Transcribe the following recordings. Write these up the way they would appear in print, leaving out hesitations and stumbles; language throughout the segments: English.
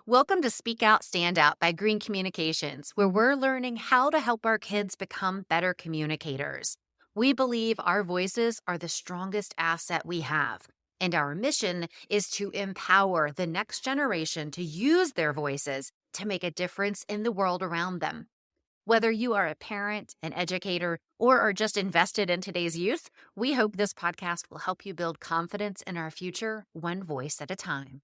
Welcome to Speak Out, Stand Out by Green Communications, where we're learning how to help our kids become better communicators. We believe our voices are the strongest asset we have, and our mission is to empower the next generation to use their voices to make a difference in the world around them. Whether you are a parent, an educator, or are just invested in today's youth, we hope this podcast will help you build confidence in our future, one voice at a time.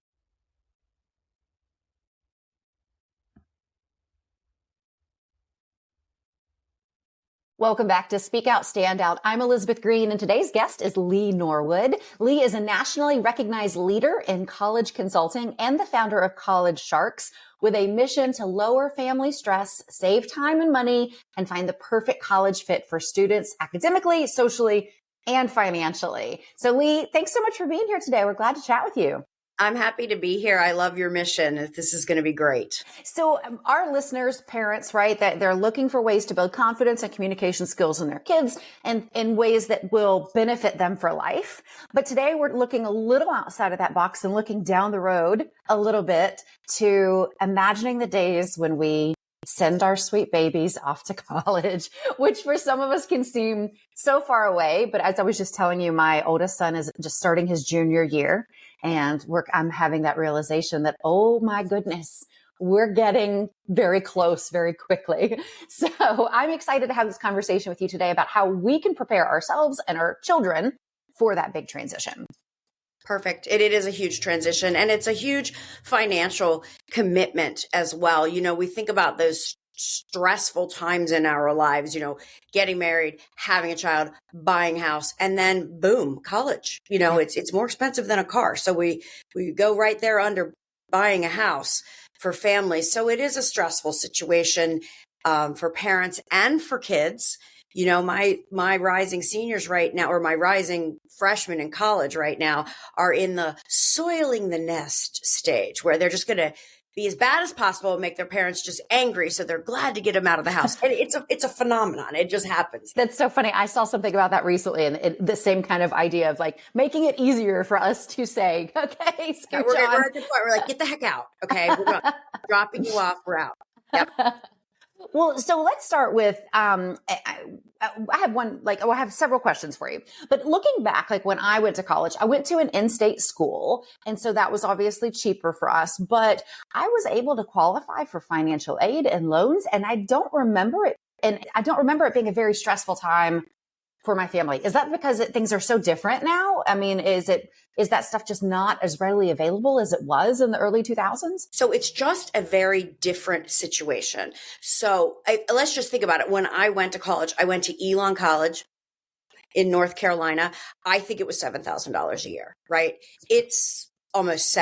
Welcome back to Speak Out, Stand Out. I'm Elizabeth Green, and today's guest is Leigh Norwood. Leigh is a nationally recognized leader in college consulting and the founder of College Sharks, with a mission to lower family stress, save time and money, and find the perfect college fit for students academically, socially, and financially. So Leigh, thanks so much for being here today. We're glad to chat with you. I'm happy to be here. I love your mission. This is going to be great. So our listeners, parents, right, that they're looking for ways to build confidence and communication skills in their kids and in ways that will benefit them for life. But today we're looking a little outside of that box and looking down the road a little bit to imagining the days when we send our sweet babies off to college, which for some of us can seem so far away. But as I was just telling you, my oldest son is just starting his junior year. And I'm having that realization that, oh my goodness, we're getting very close very quickly. So I'm excited to have this conversation with you today about how we can prepare ourselves and our children for that big transition. Perfect. It is a huge transition, and it's a huge financial commitment as well. You know, we think about those stressful times in our lives, getting married, having a child, buying a house, and then boom, college. It's more expensive than a car. So we go right there under buying a house for families. So it is a stressful situation for parents and for kids. My rising seniors right now, or my rising freshmen in college right now, are in the soiling the nest stage where they're just going to be as bad as possible and make their parents just angry. So they're glad to get them out of the house. And it's a phenomenon. It just happens. That's so funny. I saw something about that recently, and the same kind of idea of like making it easier for us to say, okay, scooch we're on. at the point we're like, get the heck out. Okay. We're not dropping you off. We're out. Yep. Well, so let's start with, I have several questions for you, but looking back, like when I went to college, I went to an in-state school. And so that was obviously cheaper for us, but I was able to qualify for financial aid and loans. And I don't remember it. And I don't remember it being a very stressful time for my family. Is that because things are so different now? I mean, is that stuff just not as readily available as it was in the early 2000s? So it's just a very different situation. So let's just think about it. When I went to college, I went to Elon College in North Carolina. I think it was $7,000 a year, right? It's almost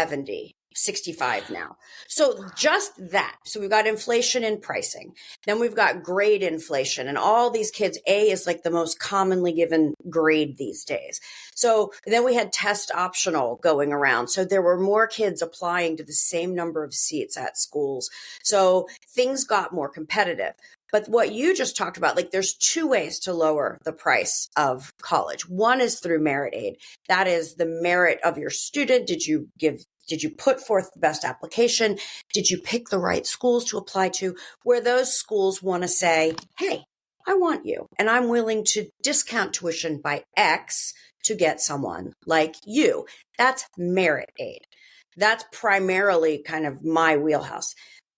65 now. So just that. So we've got inflation in pricing. Then we've got grade inflation, and all these kids, A is like the most commonly given grade these days. So then we had test optional going around. So there were more kids applying to the same number of seats at schools. So things got more competitive. But what you just talked about, like there's two ways to lower the price of college. One is through merit aid. That is the merit of your student. Did you put forth the best application? Did you pick the right schools to apply to, where those schools want to say, hey, I want you, and I'm willing to discount tuition by X to get someone like you? That's merit aid. That's primarily kind of my wheelhouse.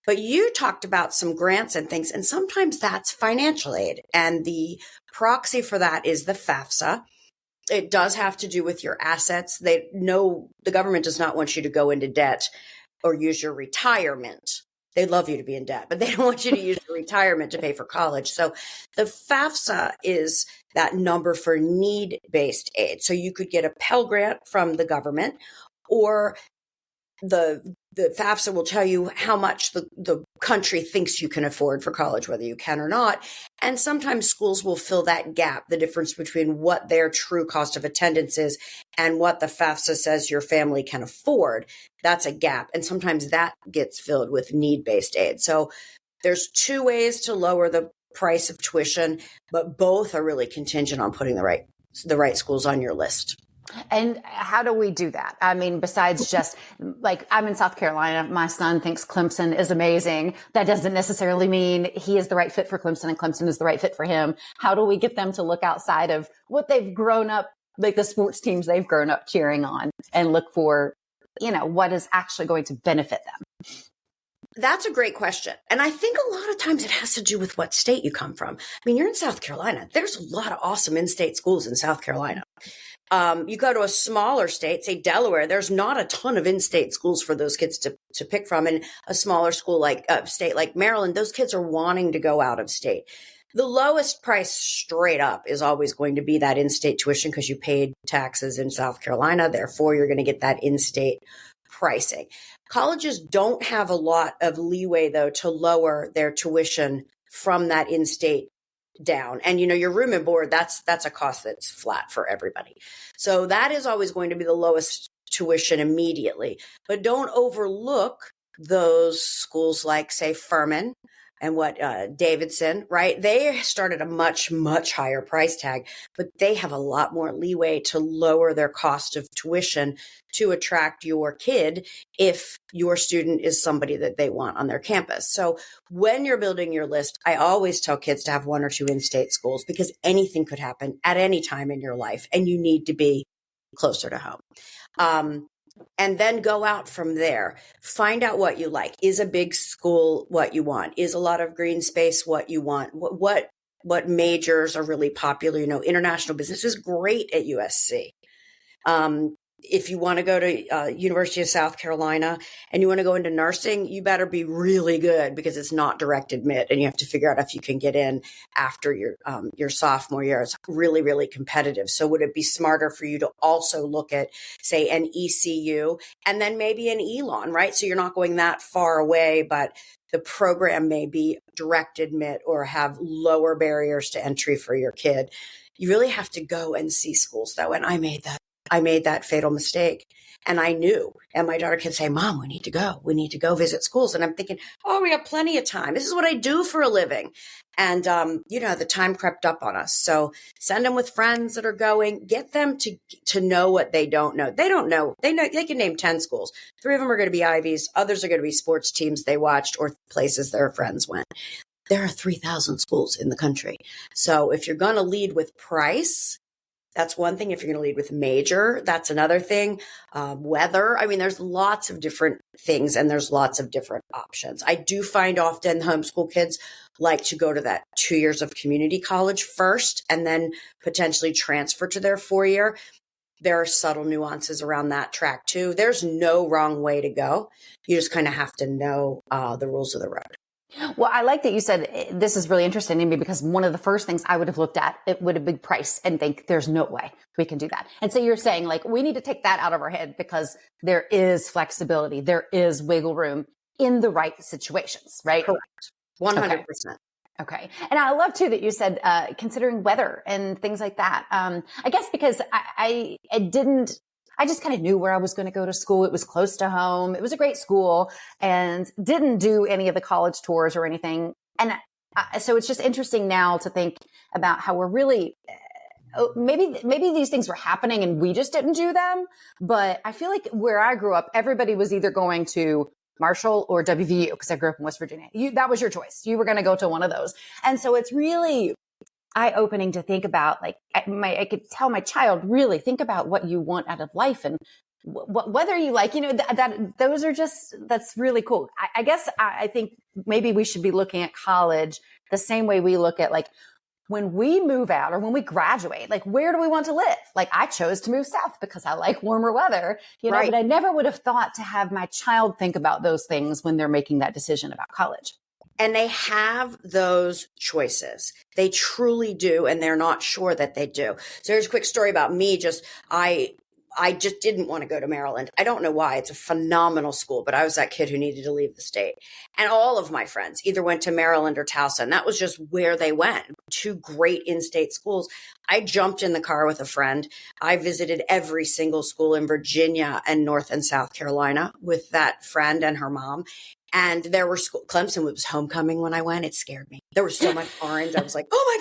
But you talked about some grants and things, and sometimes that's financial aid. And the proxy for that is the FAFSA. It does have to do with your assets. The government does not want you to go into debt or use your retirement. They'd love you to be in debt, but they don't want you to use your retirement to pay for college. So the FAFSA is that number for need-based aid. So you could get a Pell Grant from the government, or the FAFSA will tell you how much the country thinks you can afford for college, whether you can or not. And sometimes schools will fill that gap, the difference between what their true cost of attendance is and what the FAFSA says your family can afford. That's a gap. And sometimes that gets filled with need-based aid. So there's two ways to lower the price of tuition, but both are really contingent on putting the right schools on your list. And how do we do that? I mean, besides just like, I'm in South Carolina. My son thinks Clemson is amazing. That doesn't necessarily mean he is the right fit for Clemson and Clemson is the right fit for him. How do we get them to look outside of what they've grown up, like the sports teams they've grown up cheering on, and look for, what is actually going to benefit them? That's a great question. And I think a lot of times it has to do with what state you come from. I mean, you're in South Carolina. There's a lot of awesome in-state schools in South Carolina. You go to a smaller state, say Delaware, there's not a ton of in-state schools for those kids to pick from. And a smaller school like state like Maryland, those kids are wanting to go out of state. The lowest price straight up is always going to be that in-state tuition because you paid taxes in South Carolina. Therefore, you're going to get that in-state pricing. Colleges don't have a lot of leeway, though, to lower their tuition from that in-state down. And, your room and board, that's a cost that's flat for everybody. So that is always going to be the lowest tuition immediately. But don't overlook those schools like, say, Furman and Davidson, right? They started a much, much higher price tag, but they have a lot more leeway to lower their cost of tuition to attract your kid if your student is somebody that they want on their campus. So when you're building your list, I always tell kids to have one or two in-state schools because anything could happen at any time in your life and you need to be closer to home. And then go out from there. Find out what you like. Is a big school what you want? Is a lot of green space what you want? What majors are really popular? International business is great at USC. If you want to go to University of South Carolina and you want to go into nursing, you better be really good because it's not direct admit and you have to figure out if you can get in after your sophomore year. It's really, really competitive. So would it be smarter for you to also look at, say, an ECU and then maybe an Elon, right? So you're not going that far away, but the program may be direct admit or have lower barriers to entry for your kid. You really have to go and see schools, though. And I made that fatal mistake. And I knew, and my daughter kept saying, Mom, we need to go. We need to go visit schools. And I'm thinking, we have plenty of time. This is what I do for a living. And, the time crept up on us. So send them with friends that are going, get them to know what they don't know. They don't know. They can name 10 schools. 3 of them are going to be Ivies. Others are going to be sports teams they watched or places their friends went. There are 3,000 schools in the country. So if you're going to lead with price, that's one thing. If you're going to lead with major, that's another thing. Weather. I mean, there's lots of different things and there's lots of different options. I do find often homeschool kids like to go to that 2 years of community college first and then potentially transfer to their 4-year. There are subtle nuances around that track too. There's no wrong way to go. You just kind of have to know the rules of the road. Well, I like that you said this is really interesting to me because one of the first things I would have looked at, it would have been price and think there's no way we can do that. And so you're saying like, we need to take that out of our head because there is flexibility. There is wiggle room in the right situations, right? Correct. 100%. Okay. And I love too that you said, considering weather and things like that. I guess because I just kind of knew where I was going to go to school. It was close to home. It was a great school and didn't do any of the college tours or anything. And so it's just interesting now to think about how we're really, maybe these things were happening and we just didn't do them. But I feel like where I grew up, everybody was either going to Marshall or WVU because I grew up in West Virginia. That was your choice. You were going to go to one of those. And so it's really eye-opening to think about, like, I could tell my child, really think about what you want out of life and whether you like, that's really cool. I guess I think maybe we should be looking at college the same way we look at, like, when we move out or when we graduate, like, where do we want to live? Like, I chose to move south because I like warmer weather, right. But I never would have thought to have my child think about those things when they're making that decision about college. And they have those choices. They truly do. And they're not sure that they do. So here's a quick story about me. I just didn't want to go to Maryland. I don't know why. It's a phenomenal school, but I was that kid who needed to leave the state. And all of my friends either went to Maryland or Towson. That was just where they went. 2 great in-state schools. I jumped in the car with a friend. I visited every single school in Virginia and North and South Carolina with that friend and her mom. And there were Clemson was homecoming when I went. It scared me. There was so much orange. I was like, oh my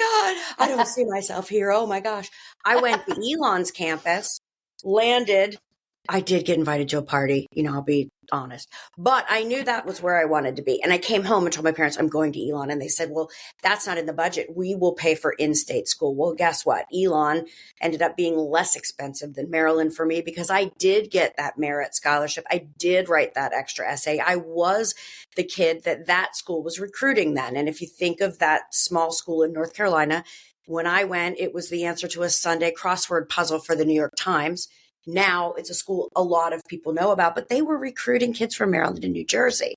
God, I don't see myself here. Oh my gosh. I went to Elon's campus, landed. I did get invited to a party, I'll be honest, but I knew that was where I wanted to be. And I came home and told my parents, I'm going to Elon. And they said, well, that's not in the budget. We will pay for in-state school. Well, guess what? Elon ended up being less expensive than Maryland for me because I did get that merit scholarship. I did write that extra essay. I was the kid that school was recruiting then. And if you think of that small school in North Carolina, when I went, it was the answer to a Sunday crossword puzzle for the New York Times. Now it's a school a lot of people know about, but they were recruiting kids from Maryland and New Jersey.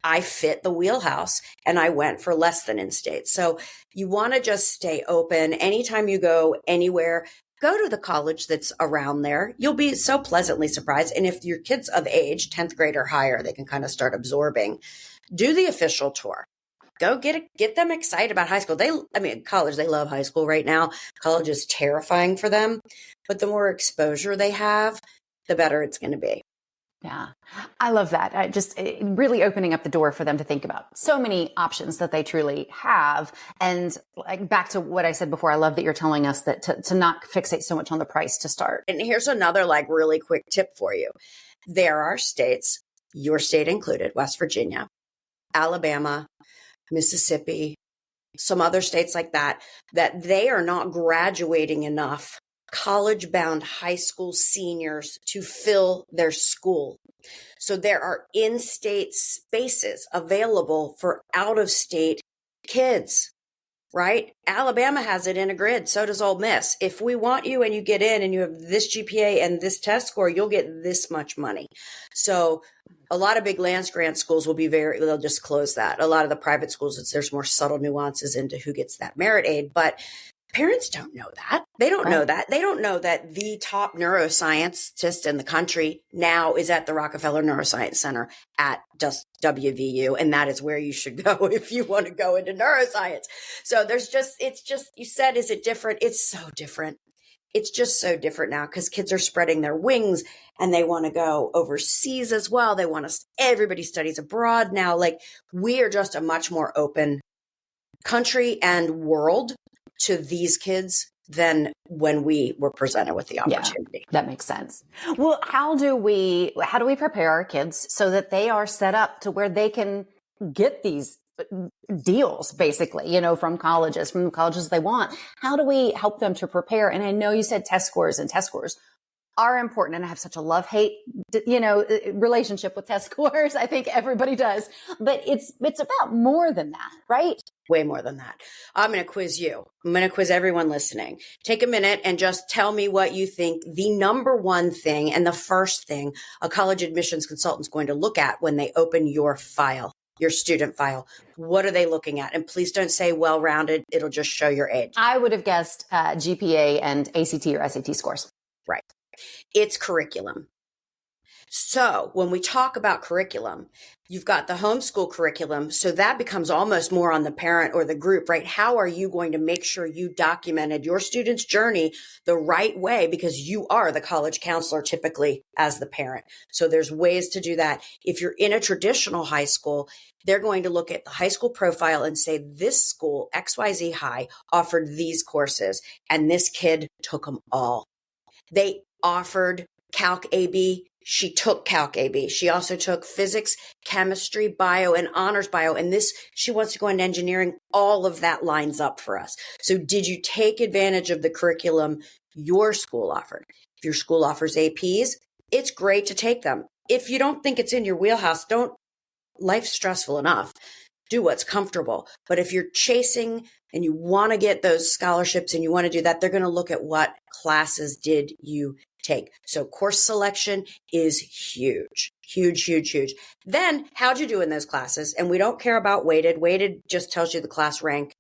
I fit the wheelhouse and I went for less than in-state. So you want to just stay open. Anytime you go anywhere, go to the college that's around there. You'll be so pleasantly surprised. And if your kid's of age, 10th grade or higher, they can kind of start absorbing. Do the official tour. Go get them excited about high school. College, they love high school right now. College is terrifying for them, but the more exposure they have, the better it's going to be. Yeah, I love that. Really opening up the door for them to think about so many options that they truly have. And like back to what I said before, I love that you're telling us that to not fixate so much on the price to start. And here's another really quick tip for you. There are states, your state included, West Virginia, Alabama, Mississippi, some other states like that they are not graduating enough college-bound high school seniors to fill their school. So there are in-state spaces available for out-of-state kids, right? Alabama has it in a grid. So does Ole Miss. If we want you and you get in and you have this GPA and this test score, you'll get this much money. So a lot of big land grant schools will be they'll just close that. A lot of the private schools, there's more subtle nuances into who gets that merit aid, but parents don't know that. They don't know that. They don't know that the top neuroscientist in the country now is at the Rockefeller Neuroscience Center at WVU. And that is where you should go if you want to go into neuroscience. So you said, is it different? It's so different. It's just so different now because kids are spreading their wings and they want to go overseas as well. Everybody studies abroad now. We are just a much more open country and world to these kids than when we were presented with the opportunity. Yeah, that makes sense. Well, how do we prepare our kids so that they are set up to where they can get these deals, basically, from the colleges they want? How do we help them to prepare? And I know you said test scores are important, and I have such a love-hate, relationship with test scores. I think everybody does, but it's about more than that, right? Way more than that. I'm going to quiz you. I'm going to quiz everyone listening. Take a minute and just tell me what you think the number one thing and the first thing a college admissions consultant is going to look at when they open your file, your student file. What are they looking at? And please don't say well-rounded. It'll just show your age. I would have guessed GPA and ACT or SAT scores. Right. It's curriculum. So when we talk about curriculum, you've got the homeschool curriculum. So that becomes almost more on the parent or the group, right? How are you going to make sure you documented your student's journey the right way? Because you are the college counselor typically as the parent. So there's ways to do that. If you're in a traditional high school, they're going to look at the high school profile and say, this school, XYZ High, offered these courses, and this kid took them all. They offered Calc AB. She took Calc AB. She also took physics, chemistry, bio, and honors bio. And she wants to go into engineering. All of that lines up for us. So did you take advantage of the curriculum your school offered? If your school offers APs, it's great to take them. If you don't think it's in your wheelhouse, life's stressful enough. Do what's comfortable. But if you're chasing and you want to get those scholarships and you want to do that, they're going to look at what classes did you take. So course selection is huge, huge, huge, huge. Then how'd you do in those classes? And we don't care about weighted. Weighted just tells you the class rank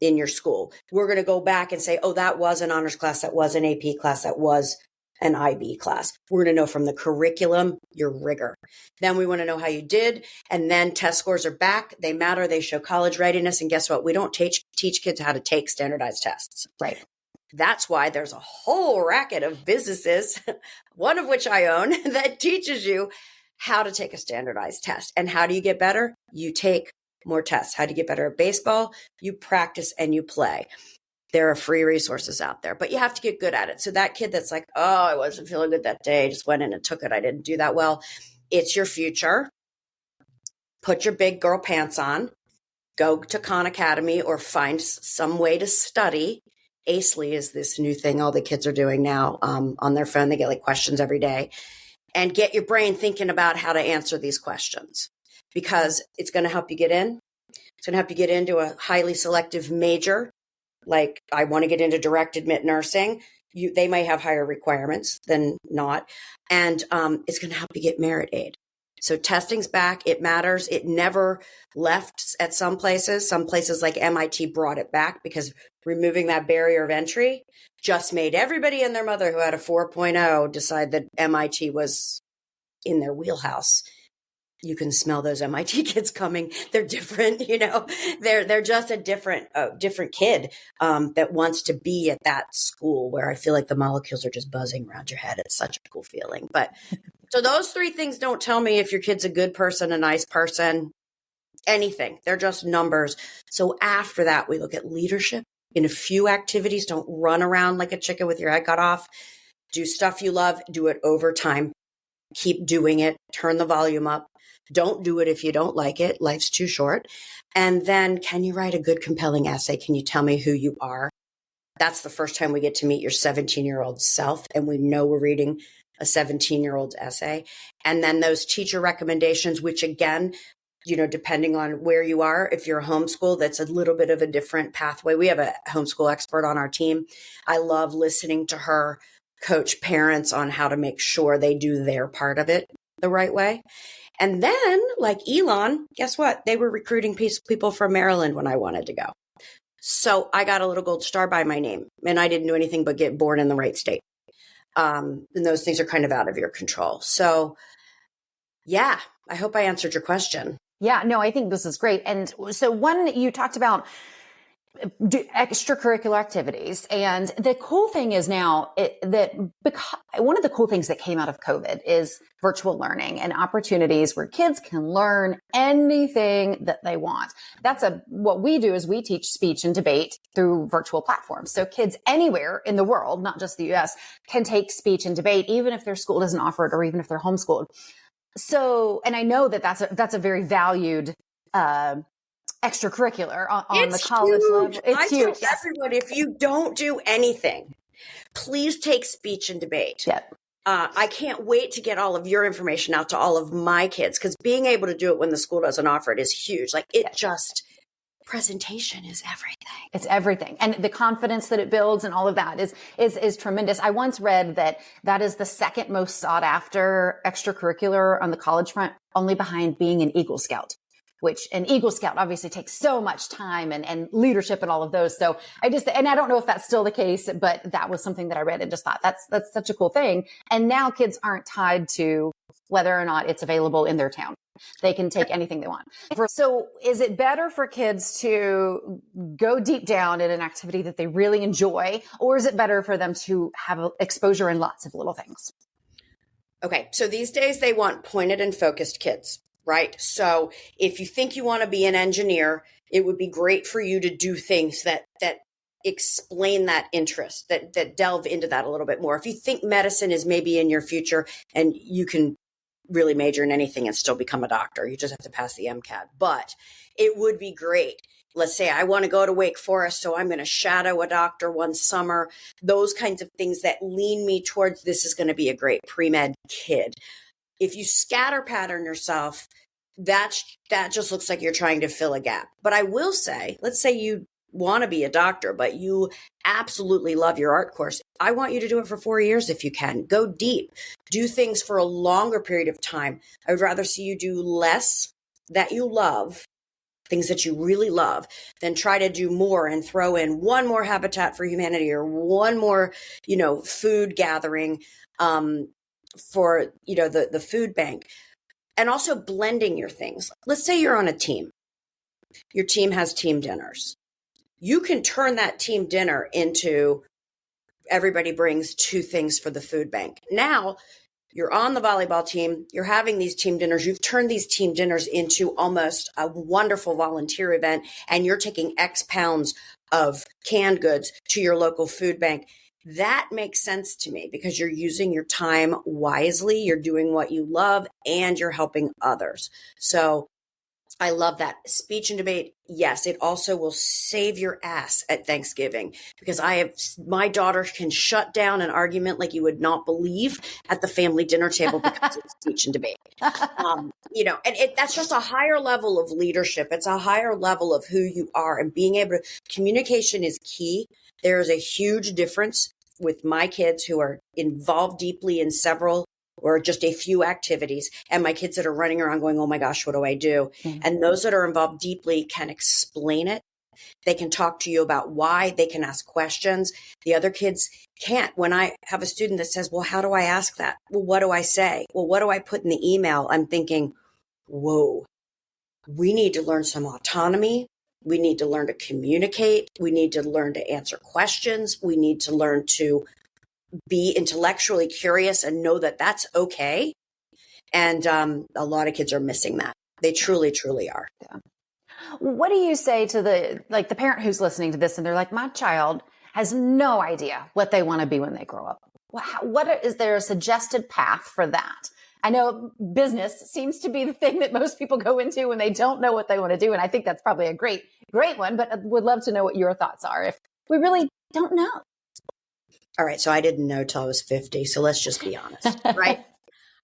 in your school. We're going to go back and say, oh, that was an honors class. That was an AP class. That was an IB class. We're going to know from the curriculum, your rigor. Then we want to know how you did. And then test scores are back. They matter. They show college readiness. And guess what? We don't teach kids how to take standardized tests. Right. That's why there's a whole racket of businesses, one of which I own, that teaches you how to take a standardized test. And how do you get better? You take more tests. How do you get better at baseball? You practice and you play. There are free resources out there, but you have to get good at it. So that kid that's like, oh, I wasn't feeling good that day, I just went in and took it, I didn't do that well. It's your future. Put your big girl pants on, go to Khan Academy or find some way to study. Acely is this new thing all the kids are doing now on their phone. They get like questions every day, and get your brain thinking about how to answer these questions, because it's going to help you get in. It's going to help you get into a highly selective major. Like, I want to get into direct admit nursing. They may have higher requirements than not. And it's going to help you get merit aid. So testing's back. It matters. It never left at some places. Some places like MIT brought it back because removing that barrier of entry just made everybody and their mother who had a 4.0 decide that MIT was in their wheelhouse. You can smell those MIT kids coming. They're different, they're just a different kid that wants to be at that school where I feel like the molecules are just buzzing around your head. It's such a cool feeling. But so those three things don't tell me if your kid's a good person, a nice person, anything. They're just numbers. So after that, we look at leadership in a few activities. Don't run around like a chicken with your head cut off. Do stuff you love. Do it over time. Keep doing it. Turn the volume up. Don't do it if you don't like it. Life's too short. And then, can you write a good, compelling essay? Can you tell me who you are? That's the first time we get to meet your 17-year-old self, and we know we're reading a 17-year-old's essay. And then those teacher recommendations, which again, depending on where you are, if you're a homeschool, that's a little bit of a different pathway. We have a homeschool expert on our team. I love listening to her coach parents on how to make sure they do their part of it the right way. And then, like Elon, guess what? They were recruiting people from Maryland when I wanted to go. So I got a little gold star by my name, and I didn't do anything but get born in the right state. And those things are kind of out of your control. So yeah, I hope I answered your question. Yeah, no, I think this is great. And so you talked about extracurricular activities. And the cool thing is now one of the cool things that came out of COVID is virtual learning and opportunities where kids can learn anything that they want. What we do is we teach speech and debate through virtual platforms. So kids anywhere in the world, not just the US, can take speech and debate, even if their school doesn't offer it or even if they're homeschooled. So, and I know that that's a very valued, extracurricular on the college level. It's huge. I tell everyone, if you don't do anything, please take speech and debate. Yep. I can't wait to get all of your information out to all of my kids, because being able to do it when the school doesn't offer it is huge. Like, presentation is everything. It's everything. And the confidence that it builds and all of that is tremendous. I once read that is the second most sought after extracurricular on the college front, only behind being an Eagle Scout. Which an Eagle Scout obviously takes so much time and leadership and all of those. So and I don't know if that's still the case, but that was something that I read and just thought that's such a cool thing. And now kids aren't tied to whether or not it's available in their town. They can take anything they want. So is it better for kids to go deep down in an activity that they really enjoy, or is it better for them to have exposure in lots of little things? Okay. So these days they want pointed and focused kids. Right. So if you think you want to be an engineer, it would be great for you to do things that explain that interest, that delve into that a little bit more. If you think medicine is maybe in your future, and you can really major in anything and still become a doctor, you just have to pass the MCAT. But it would be great. Let's say I want to go to Wake Forest, so I'm going to shadow a doctor one summer. Those kinds of things that lean me towards this is going to be a great pre-med kid. If you scatter pattern yourself, that just looks like you're trying to fill a gap. But I will say, let's say you want to be a doctor, but you absolutely love your art course. I want you to do it for 4 years if you can. Go deep. Do things for a longer period of time. I would rather see you do less that you love, things that you really love, than try to do more and throw in one more Habitat for Humanity or one more, food gathering for, the food bank. And also blending your things. Let's say you're on a team. Your team has team dinners. You can turn that team dinner into everybody brings 2 things for the food bank. Now, You're on the volleyball team. You're having these team dinners. You've turned these team dinners into almost a wonderful volunteer event, and you're taking X pounds of canned goods to your local food bank. That makes sense to me because you're using your time wisely. You're doing what you love and you're helping others. So I love that. Speech and debate. Yes, it also will save your ass at Thanksgiving because my daughter can shut down an argument like you would not believe at the family dinner table because of speech and debate. That's just a higher level of leadership. It's a higher level of who you are, and being able to communication is key. There is a huge difference with my kids who are involved deeply in several or just a few activities, and my kids that are running around going, oh my gosh, what do I do? Mm-hmm. And those that are involved deeply can explain it. They can talk to you about why. They can ask questions. The other kids can't. When I have a student that says, well, how do I ask that? Well, what do I say? Well, what do I put in the email? I'm thinking, whoa, we need to learn some autonomy. We need to learn to communicate. We need to learn to answer questions. We need to learn to be intellectually curious and know that that's okay. And a lot of kids are missing that. They truly, truly are. Yeah. What do you say to the parent who's listening to this and they're like, my child has no idea what they want to be when they grow up? Is there a suggested path for that? I know business seems to be the thing that most people go into when they don't know what they want to do. And I think that's probably a great one, but I would love to know what your thoughts are if we really don't know. All right. So I didn't know till I was 50. So let's just be honest, right?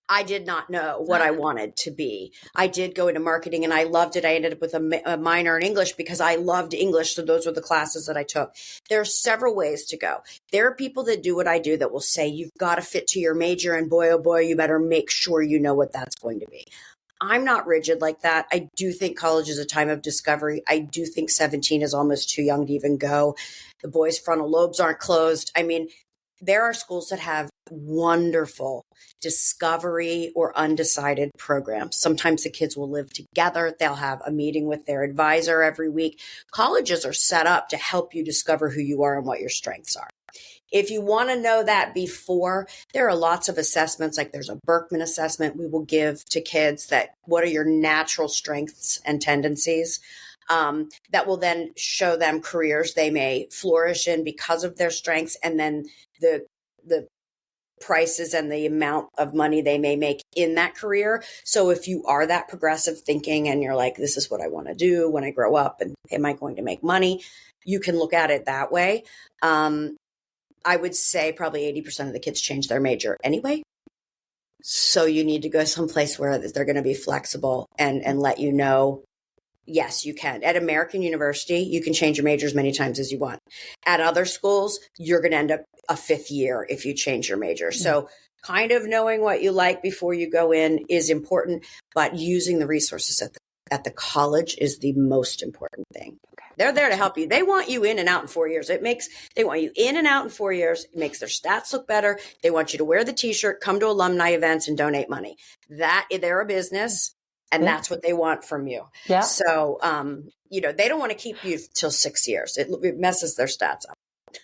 I did not know what I wanted to be. I did go into marketing and I loved it. I ended up with a minor in English because I loved English. So those were the classes that I took. There are several ways to go. There are people that do what I do that will say, you've got to fit to your major, and boy, oh boy, you better make sure you know what that's going to be. I'm not rigid like that. I do think college is a time of discovery. I do think 17 is almost too young to even go. The boys' frontal lobes aren't closed. I mean, there are schools that have wonderful discovery or undecided programs. Sometimes the kids will live together. They'll have a meeting with their advisor every week. Colleges are set up to help you discover who you are and what your strengths are. If you want to know that before, there are lots of assessments, like there's a Berkman assessment we will give to kids that what are your natural strengths and tendencies. That will then show them careers they may flourish in because of their strengths, and then the prices and the amount of money they may make in that career. So if you are that progressive thinking and you're like, this is what I want to do when I grow up, and am I going to make money? You can look at it that way. I would say probably 80% of the kids change their major anyway. So you need to go someplace where they're going to be flexible and let you know, yes, you can. At American University, you can change your major as many times as you want. At other schools, you're going to end up a fifth year if you change your major. So kind of knowing what you like before you go in is important, but using the resources at the college is the most important thing. Okay. They're there to help you. They want you in and out in 4 years. They want you in and out in 4 years. It makes their stats look better. They want you to wear the t-shirt, come to alumni events, and donate money. They're a business. And that's what they want from you. Yeah. So, they don't want to keep you till 6 years. It messes their stats up.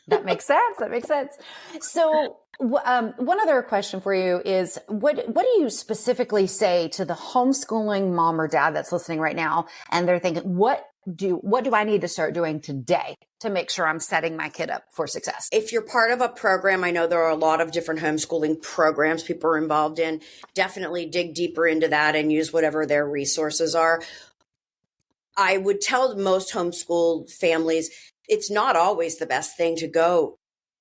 That makes sense. So one other question for you is, what do you specifically say to the homeschooling mom or dad that's listening right now? And they're thinking, what do I need to start doing today to make sure I'm setting my kid up for success? If you're part of a program, I know there are a lot of different homeschooling programs people are involved in. Definitely dig deeper into that and use whatever their resources are. I would tell most homeschool families, it's not always the best thing to go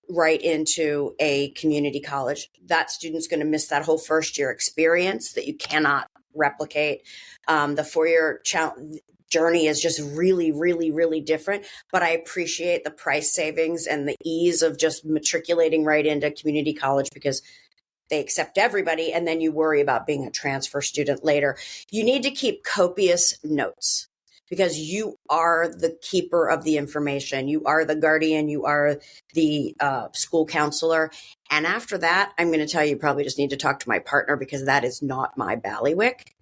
right into a community college. That student's going to miss that whole first year experience that you cannot replicate. The 4-year journey is just really, really, really different. But I appreciate the price savings and the ease of just matriculating right into community college because they accept everybody. And then you worry about being a transfer student later. You need to keep copious notes because you are the keeper of the information. You are the guardian. You are the school counselor. And after that, I'm going to tell you, probably just need to talk to my partner because that is not my ballywick.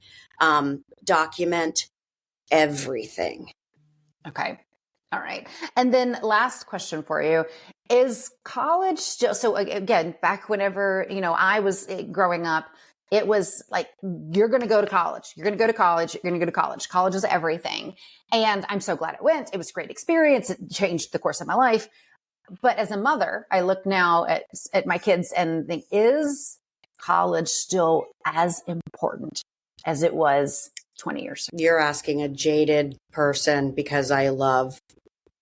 Document everything. Okay. All right. And then last question for you. Is college still, so again, back whenever, I was growing up, it was like, you're going to go to college. You're going to go to college. You're going to go to college. College is everything. And I'm so glad it went. It was a great experience. It changed the course of my life. But as a mother, I look now at my kids and think, is college still as important as it was 20 years ago? You're asking a jaded person because I love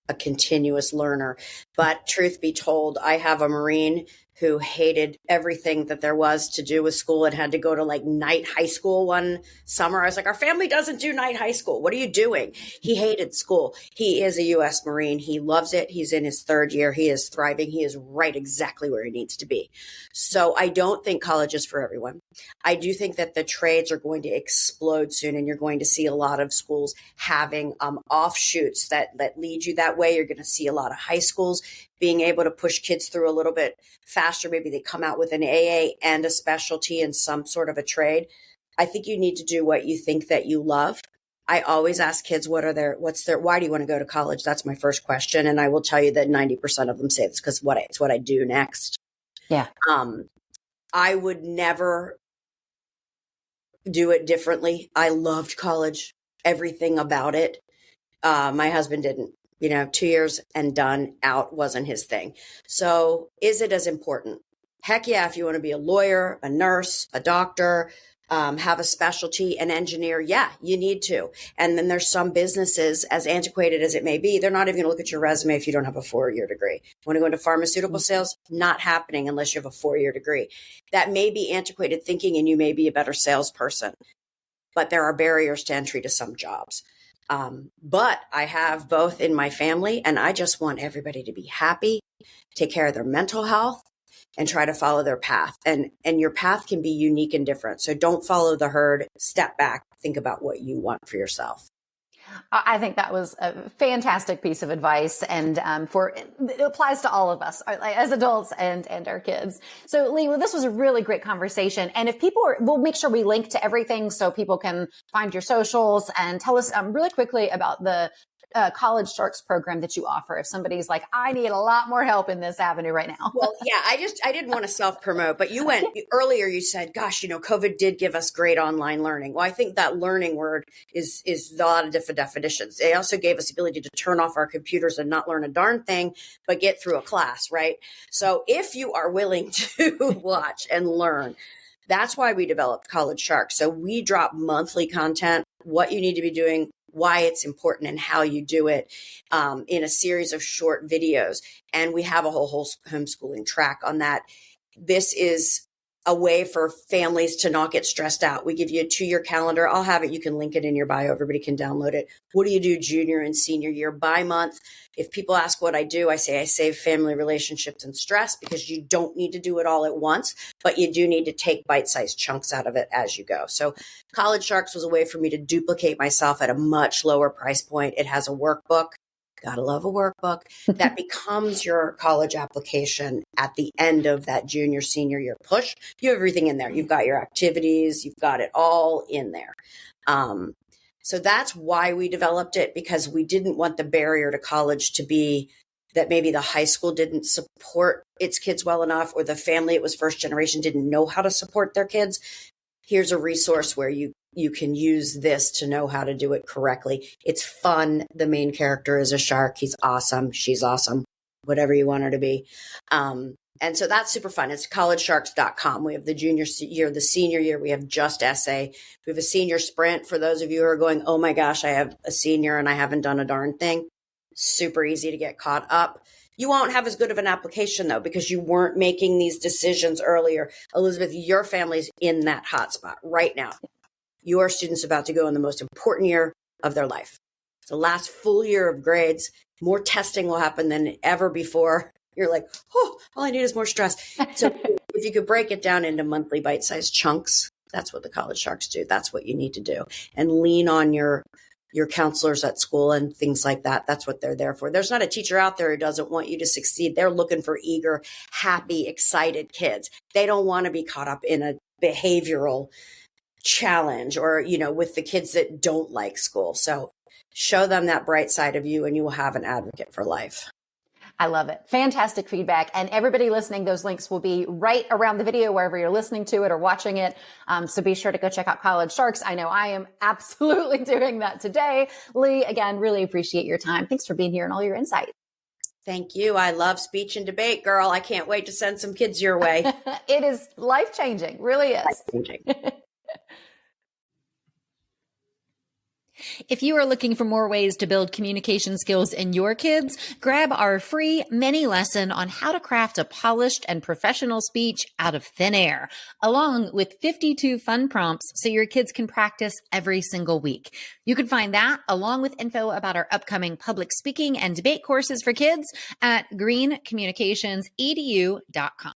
a continuous learner. But truth be told, I have a Marine who hated everything that there was to do with school and had to go to like night high school one summer. I was like, our family doesn't do night high school. What are you doing? He hated school. He is a U.S. Marine. He loves it. He's in his third year. He is thriving. He is right exactly where he needs to be. So I don't think college is for everyone. I do think that the trades are going to explode soon, and you're going to see a lot of schools having offshoots that lead you that way. You're going to see a lot of high schools being able to push kids through a little bit faster. Maybe they come out with an AA and a specialty in some sort of a trade. I think you need to do what you think that you love. I always ask kids, why do you want to go to college? That's my first question. And I will tell you that 90% of them say it's because it's what I do next. Yeah. I would never do it differently. I loved college, everything about it. My husband didn't. 2 years and done, out, wasn't his thing. So is it as important? Heck yeah, if you want to be a lawyer, a nurse, a doctor, have a specialty, an engineer, yeah, you need to. And then there's some businesses, as antiquated as it may be, they're not even going to look at your resume if you don't have a 4-year degree. Want to go into pharmaceutical sales? Not happening unless you have a 4-year degree. That may be antiquated thinking, and you may be a better salesperson, but there are barriers to entry to some jobs. But I have both in my family, and I just want everybody to be happy, take care of their mental health, and try to follow their path. And your path can be unique and different. So don't follow the herd, step back, think about what you want for yourself. I think that was a fantastic piece of advice, and it applies to all of us as adults and our kids. So, Leigh, well, this was a really great conversation, and if we'll make sure we link to everything so people can find your socials and tell us really quickly about the College Sharks program that you offer. If somebody's like, I need a lot more help in this avenue right now. Well, yeah, I didn't want to self-promote, but earlier you said, gosh, COVID did give us great online learning. Well, I think that learning word is a lot of different definitions. They also gave us the ability to turn off our computers and not learn a darn thing, but get through a class, right? So if you are willing to watch and learn, that's why we developed College Sharks. So we drop monthly content, what you need to be doing, why it's important, and how you do it in a series of short videos. And we have a whole homeschooling track on that. This is a way for families to not get stressed out. We give you a 2-year calendar. I'll have it. You can link it in your bio. Everybody can download it. What do you do junior and senior year by month? If people ask what I do, I say I save family relationships and stress, because you don't need to do it all at once, but you do need to take bite-sized chunks out of it as you go. So College Sharks was a way for me to duplicate myself at a much lower price point. It has a workbook. Gotta love a workbook that becomes your college application at the end of that junior, senior year push. You have everything in there. You've got your activities. You've got it all in there. So that's why we developed it, because we didn't want the barrier to college to be that maybe the high school didn't support its kids well enough, or the family, it was first generation, didn't know how to support their kids. Here's a resource where you can use this to know how to do it correctly. It's fun. The main character is a shark. He's awesome. She's awesome. Whatever you want her to be. And so that's super fun. It's collegesharks.com. We have the junior year, the senior year. We have just essay. We have a senior sprint for those of you who are going, oh my gosh, I have a senior and I haven't done a darn thing. Super easy to get caught up. You won't have as good of an application, though, because you weren't making these decisions earlier. Elizabeth, your family's in that hot spot right now. Your student's about to go in the most important year of their life. It's the last full year of grades. More testing will happen than ever before. You're like, oh, all I need is more stress. So if you could break it down into monthly bite-sized chunks, that's what the College Sharks do. That's what you need to do. And lean on your counselors at school and things like that. That's what they're there for. There's not a teacher out there who doesn't want you to succeed. They're looking for eager, happy, excited kids. They don't want to be caught up in a behavioral challenge or, with the kids that don't like school. So show them that bright side of you and you will have an advocate for life. I love it. Fantastic feedback. And everybody listening, those links will be right around the video, wherever you're listening to it or watching it. So be sure to go check out College Sharks. I know I am absolutely doing that today. Leigh, again, really appreciate your time. Thanks for being here and all your insight. Thank you. I love speech and debate, girl. I can't wait to send some kids your way. It is life-changing. Really is. Life-changing. If you are looking for more ways to build communication skills in your kids, grab our free mini lesson on how to craft a polished and professional speech out of thin air, along with 52 fun prompts so your kids can practice every single week. You can find that along with info about our upcoming public speaking and debate courses for kids at greencommunicationsedu.com.